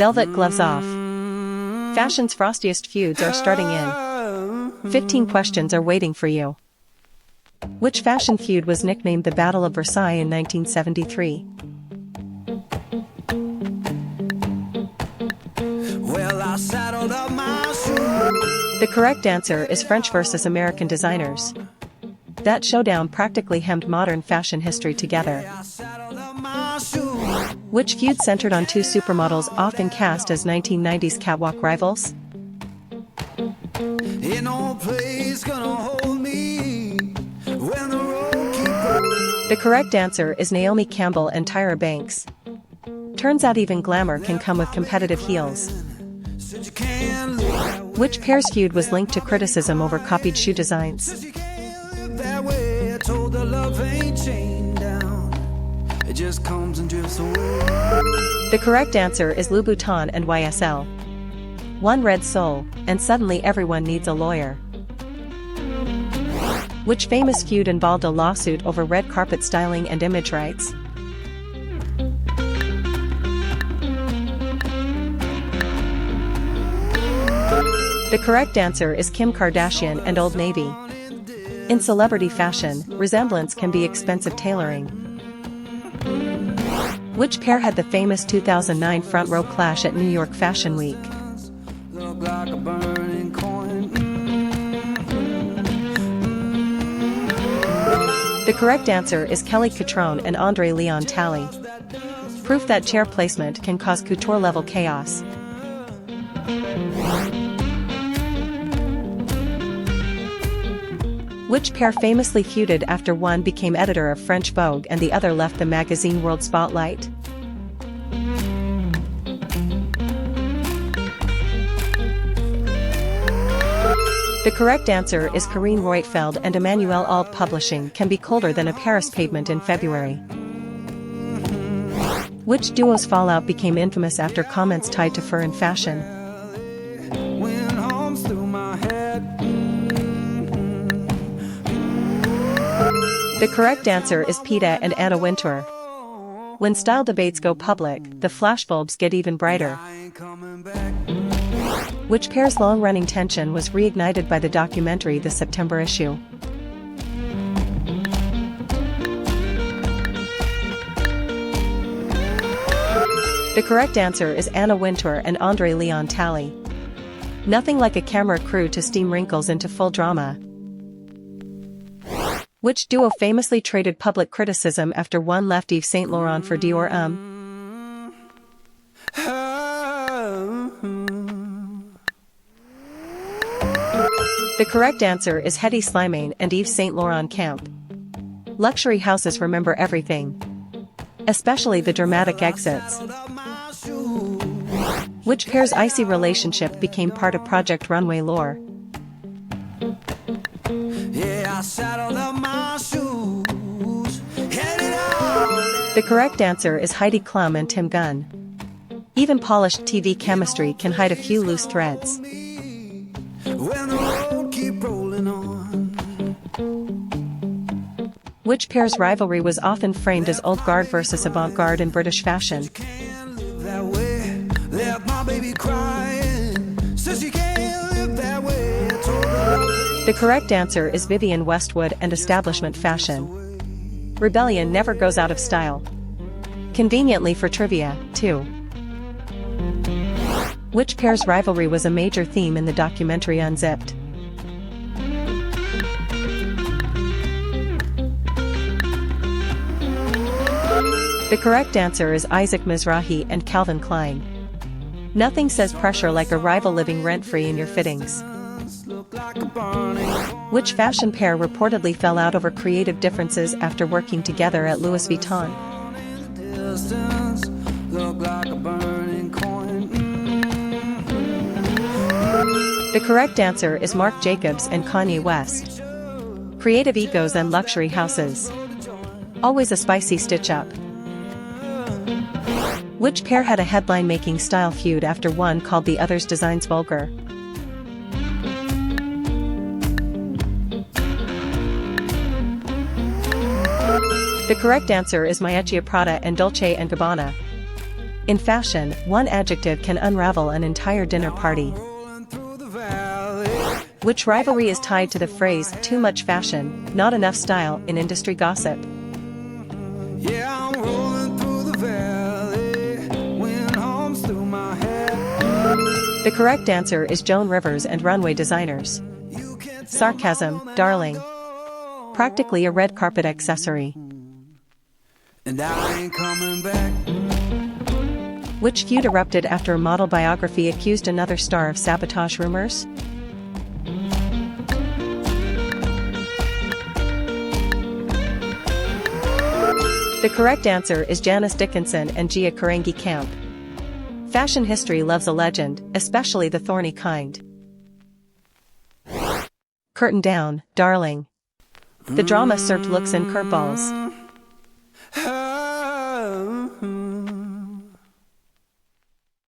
Velvet gloves off. Fashion's frostiest feuds are starting in. 15 questions are waiting for you. Which fashion feud was nicknamed the Battle of Versailles in 1973? Well, I saddled up my shoes. The correct answer is French versus American designers. That showdown practically hemmed modern fashion history together. Which feud centered on two supermodels often cast as 1990s catwalk rivals? Ain't no place gonna hold me when the road keep rolling. The correct answer is Naomi Campbell and Tyra Banks. Turns out even glamour can come with competitive heels. Which pair's feud was linked to criticism over copied shoe designs? Told the love ain't chained down. It just comes and drifts away. The correct answer is Louboutin and YSL. One red soul, and suddenly everyone needs a lawyer. Which famous feud involved a lawsuit over red carpet styling and image rights? The correct answer is Kim Kardashian and Old Navy. In celebrity fashion, resemblance can be expensive tailoring. Which pair had the famous 2009 front row clash at New York Fashion Week? Look like a burning coin. The correct answer is Kelly Cutrone and Andre Leon Talley. Proof that chair placement can cause couture-level chaos. Which pair famously feuded after one became editor of French Vogue and the other left the magazine world spotlight? The correct answer is Karine Roitfeld and Emmanuel Auld. Publishing can be colder than a Paris pavement in February. Which duo's fallout became infamous after comments tied to fur and fashion? Went home through my head. The correct answer is Peta and Anna Wintour. When style debates go public, the flashbulbs get even brighter. I ain't coming back. Which pair's long-running tension was reignited by the documentary The September Issue? The correct answer is Anna Wintour and Andre Leon Talley. Nothing like a camera crew to steam wrinkles into full drama. Which duo famously traded public criticism after one left Yves Saint Laurent for Dior? The correct answer is Hedi Slimane and Yves Saint Laurent Camp. Luxury houses remember everything, especially the dramatic exits. Which pair's icy relationship became part of Project Runway lore? Yeah, I saddled up my shoes. Headed out. The correct answer is Heidi Klum and Tim Gunn. Even polished TV chemistry can hide a few loose threads. When the road keep rolling on. Which pair's rivalry was often framed as old guard versus avant-garde in British fashion? Can't live that way. Left my baby crying. Says she can't live that way. Told her The correct answer is Vivienne Westwood and establishment fashion. Rebellion never goes out of style. Conveniently for trivia, too. Which pair's rivalry was a major theme in the documentary Unzipped? The correct answer is Isaac Mizrahi and Calvin Klein. Nothing says pressure like a rival living rent-free in your fittings. Which fashion pair reportedly fell out over creative differences after working together at Louis Vuitton? The correct answer is Marc Jacobs and Kanye West. Creative egos and luxury houses. Always a spicy stitch-up. Which pair had a headline-making style feud after one called the other's designs vulgar? The correct answer is Miuccia Prada and Dolce & Gabbana. In fashion, one adjective can unravel an entire dinner party. Rolling through the valley. Which rivalry is tied to the phrase, too much fashion, not enough style, in industry gossip? Yeah, I'm rolling through the valley. Wind hums through my head. The correct answer is Joan Rivers and runway designers. You can't tell Sarcasm, my darling. door. Practically a red carpet accessory. And I ain't coming back. Which feud erupted after a model Biography accused another star of sabotage rumors? The correct answer is Janice Dickinson and Gia Karangi Camp. Fashion history loves a legend, especially the thorny kind. Curtain down, darling. The drama served looks and curveballs.